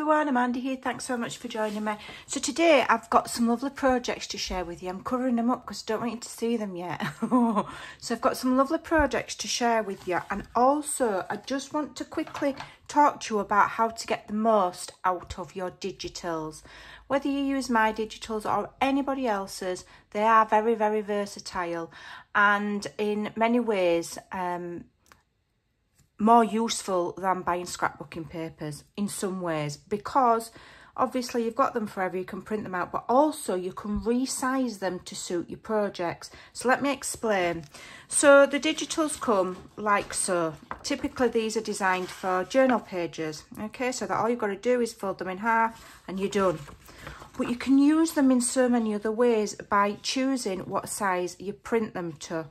everyone, I'm Andy here. Thanks so much for joining me. So today I've got some lovely projects to share with you. I'm covering them up because I don't want you to see them yet. So I've got some lovely projects to share with you, and also I just want to quickly talk to you about how to get the most out of your digitals. Whether you use my digitals or anybody else's, they are very, very versatile and in many ways more useful than buying scrapbooking papers in some ways, because obviously you've got them forever, you can print them out, but also you can resize them to suit your projects. So let me explain. So the digitals come like so. Typically these are designed for journal pages, okay, so that all you've got to do is fold them in half and you're done. But you can use them in so many other ways by choosing what size you print them to.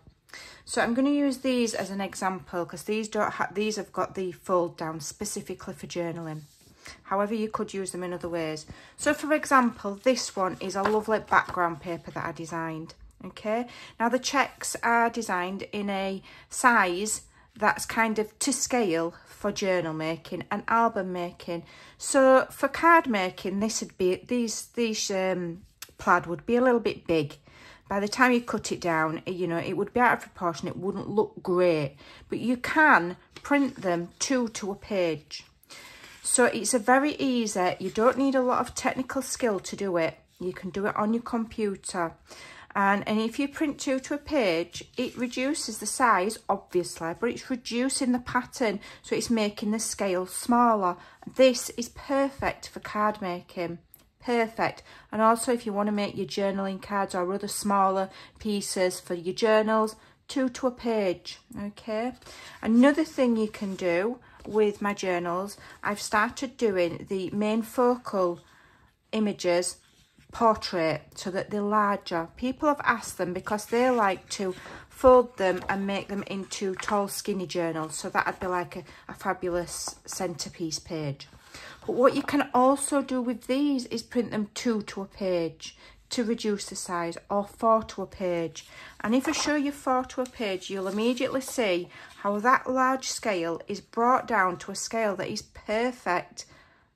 So I'm going to use these as an example because these have got the fold down specifically for journaling. However, you could use them in other ways. So for example, this one is a lovely background paper that I designed. Okay, now the checks are designed in a size that's kind of to scale for journal making and album making. So for card making, this would be these plaid would be a little bit big. By the time you cut it down, you know, it would be out of proportion. It wouldn't look great, but you can print them two to a page. So it's a very easy, you don't need a lot of technical skill to do it. You can do it on your computer. And if you print two to a page, it reduces the size, obviously, but it's reducing the pattern. So it's making the scale smaller. This is perfect for card making. Perfect. And also if you want to make your journaling cards or other smaller pieces for your journals, two to a page. Okay. Another thing you can do with my journals, I've started doing the main focal images portrait so that they're larger. People have asked them because they like to fold them and make them into tall skinny journals, so that'd be like a fabulous centerpiece page. But what you can also do with these is print them two to a page to reduce the size, or four to a page. And if I show you four to a page, you'll immediately see how that large scale is brought down to a scale that is perfect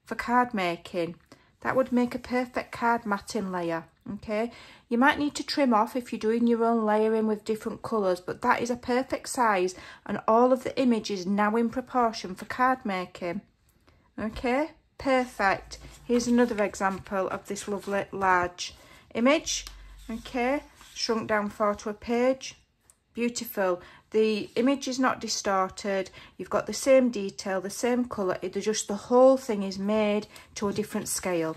for card making. That would make a perfect card matting layer, okay? You might need to trim off if you're doing your own layering with different colours, but that is a perfect size, and all of the image is now in proportion for card making. Okay, perfect. Here's another example of this lovely large image. Okay, shrunk down four to a page. Beautiful. The image is not distorted. You've got the same detail, the same colour. It's just the whole thing is made to a different scale.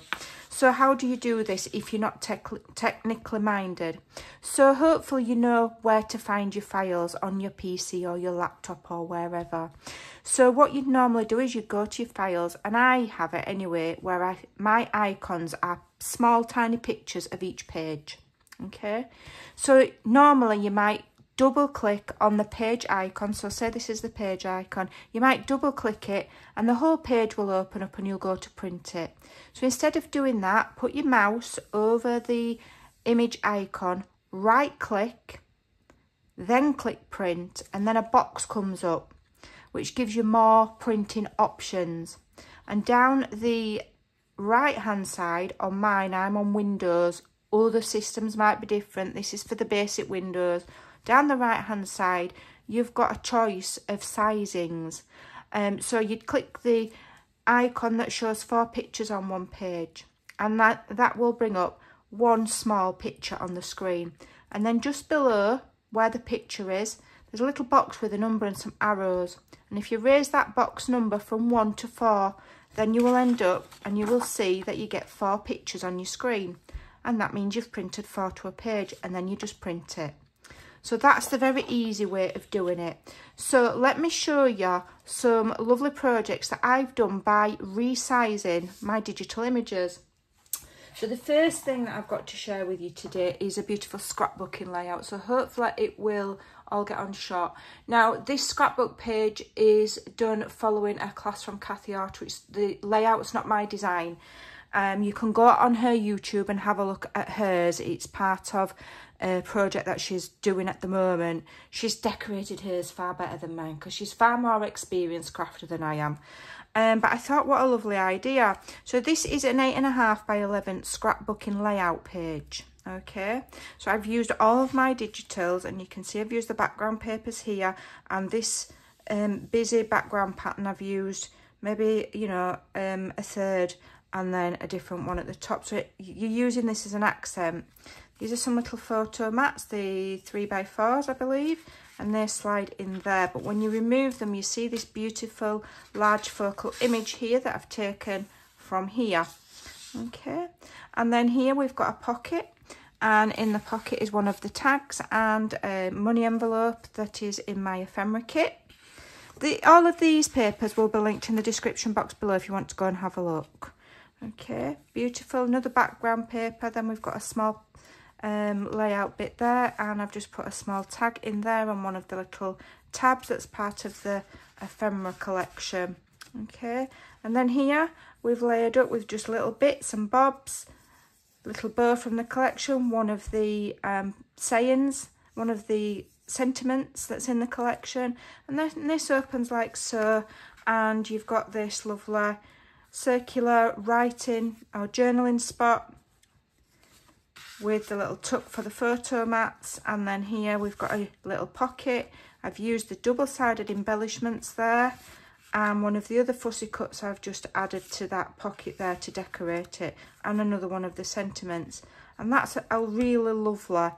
So how do you do this if you're not technically minded? So hopefully you know where to find your files on your PC or your laptop or wherever. So what you'd normally do is you go to your files, and I have it anyway, where my icons are small tiny pictures of each page. Okay, so normally you might double click on the page icon. So say this is the page icon, you might double click it and the whole page will open up and you'll go to print it. So instead of doing that, put your mouse over the image icon, right click, then click print, and then a box comes up which gives you more printing options. And down the right hand side, on mine, I'm on Windows, other systems might be different, this is for the basic Windows. Down the right hand side, you've got a choice of sizings. So you'd click the icon that shows 4 pictures on one page, and that will bring up one small picture on the screen. And then just below where the picture is, there's a little box with a number and some arrows. And if you raise that box number from 1 to 4, then you will end up and you will see that you get 4 pictures on your screen. And that means you've printed 4 to a page, and then you just print it. So that's the very easy way of doing it. So let me show you some lovely projects that I've done by resizing my digital images. So the first thing that I've got to share with you today is a beautiful scrapbooking layout. So hopefully it will all get on shot. Now this scrapbook page is done following a class from Kathy Art, which the layout's not my design. You can go on her YouTube and have a look at hers. It's part of a project that she's doing at the moment. She's decorated hers far better than mine because she's far more experienced crafter than I am. But I thought, what a lovely idea. So this is an 8.5 by 11 scrapbooking layout page. Okay, so I've used all of my digitals, and you can see I've used the background papers here, and this busy background pattern I've used maybe, you know, a third, and then a different one at the top. So you're using this as an accent. These are some little photo mats, the 3x4s, I believe, and they slide in there. But when you remove them, you see this beautiful large focal image here that I've taken from here. Okay, and then here we've got a pocket, and in the pocket is one of the tags and a money envelope that is in my ephemera kit. All of these papers will be linked in the description box below if you want to go and have a look. Okay, beautiful. Another background paper. Then we've got a small layout bit there, and I've just put a small tag in there on one of the little tabs that's part of the ephemera collection. Okay, and then here we've layered up with just little bits and bobs, little bow from the collection, one of the sayings, one of the sentiments that's in the collection, and then this opens like so, and you've got this lovely circular writing or journaling spot with the little tuck for the photo mats, and then here we've got a little pocket. I've used the double-sided embellishments there, and one of the other fussy cuts I've just added to that pocket there to decorate it, and another one of the sentiments. And that's a really lovely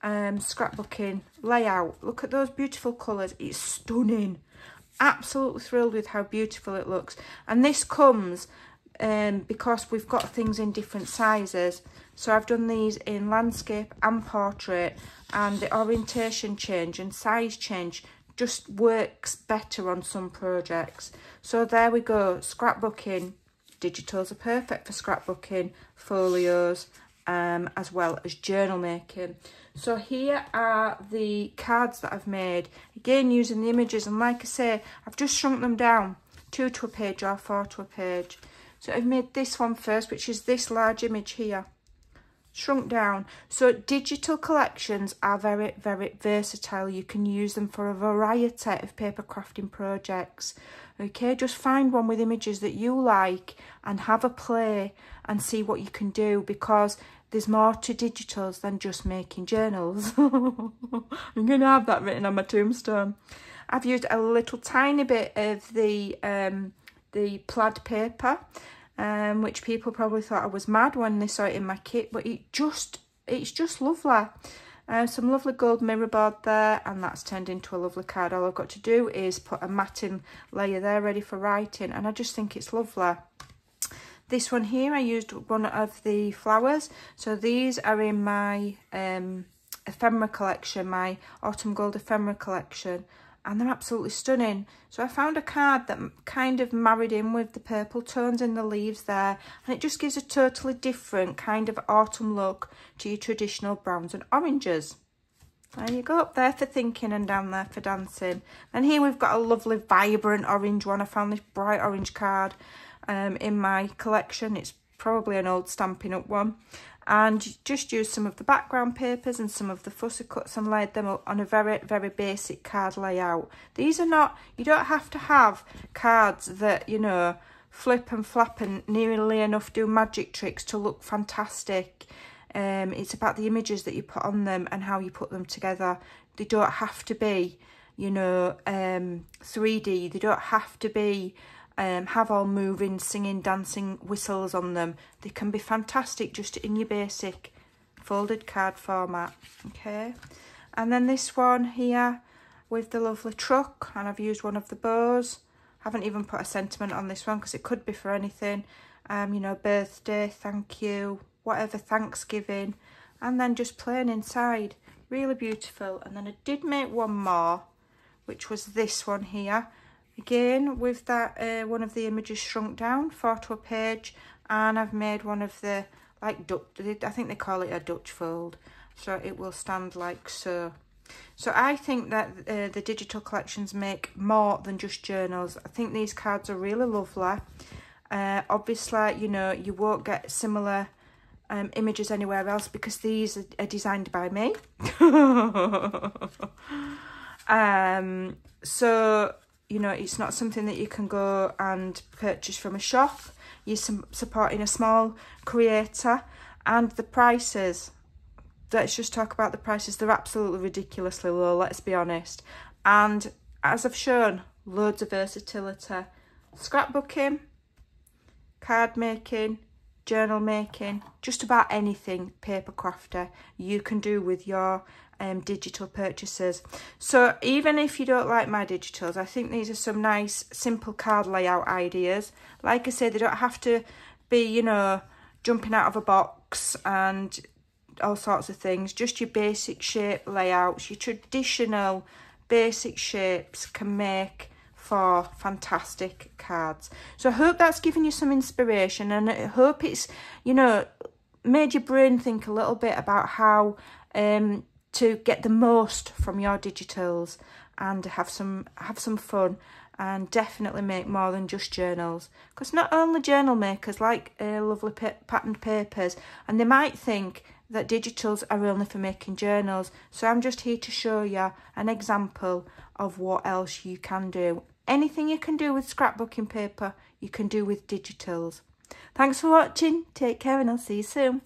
scrapbooking layout. Look at those beautiful colours. It's stunning. Absolutely thrilled with how beautiful it looks. And this comes because we've got things in different sizes. So I've done these in landscape and portrait, and the orientation change and size change just works better on some projects. So there we go, scrapbooking. Digitals are perfect for scrapbooking, folios, as well as journal making. So here are the cards that I've made, again using the images, and like I say, I've just shrunk them down, 2 to a page or 4 to a page. So I've made this one first, which is this large image here, shrunk down. So digital collections are very, very versatile. You can use them for a variety of paper crafting projects. Okay, just find one with images that you like and have a play and see what you can do, because there's more to digitals than just making journals. I'm going to have that written on my tombstone. I've used a little tiny bit of the plaid paper, which people probably thought I was mad when they saw it in my kit, but it's just lovely. Some lovely gold mirror board there, and that's turned into a lovely card. All I've got to do is put a matting layer there ready for writing, and I just think it's lovely. This one here, I used one of the flowers. So these are in my ephemera collection, my autumn gold ephemera collection, and they're absolutely stunning. So I found a card that kind of married in with the purple tones in the leaves there, and it just gives a totally different kind of autumn look to your traditional browns and oranges. There you go, up there for thinking and down there for dancing. And here we've got a lovely vibrant orange one. I found this bright orange card in my collection. It's probably an old Stampin' Up one, and just used some of the background papers and some of the fussy cuts and laid them up on a very, very basic card layout. These are not, you don't have to have cards that, you know, flip and flap and nearly enough do magic tricks to look fantastic. It's about the images that you put on them and how you put them together. They don't have to be, you know, 3D. They don't have to be have all moving, singing, dancing whistles on them. They can be fantastic just in your basic folded card format. Okay, and then this one here with the lovely truck, and I've used one of the bows. Haven't even put a sentiment on this one because it could be for anything, you know, birthday, thank you, whatever, Thanksgiving, and then just plain inside. Really beautiful. And then I did make one more, which was this one here. Again, with that, one of the images shrunk down, 4 to a page, and I've made one of the, like, I think they call it a Dutch fold, so it will stand like so. So I think that the digital collections make more than just journals. I think these cards are really lovely. Obviously, you know, you won't get similar images anywhere else because these are designed by me. So you know, it's not something that you can go and purchase from a shop. You're supporting a small creator. And the prices, let's just talk about the prices. They're absolutely ridiculously low, let's be honest. And as I've shown, loads of versatility. Scrapbooking, card making, journal making, just about anything paper crafter you can do with your digital purchases. So even if you don't like my digitals, I think these are some nice simple card layout ideas. Like I said, they don't have to be, you know, jumping out of a box and all sorts of things. Just your basic shape layouts, your traditional basic shapes can make for fantastic cards. So I hope that's given you some inspiration, and I hope it's, you know, made your brain think a little bit about how to get the most from your digitals and have some fun, and definitely make more than just journals. Because not only journal makers like lovely patterned papers, and they might think that digitals are only for making journals. So I'm just here to show you an example of what else you can do. Anything you can do with scrapbooking paper, you can do with digitals. Thanks for watching. Take care, and I'll see you soon.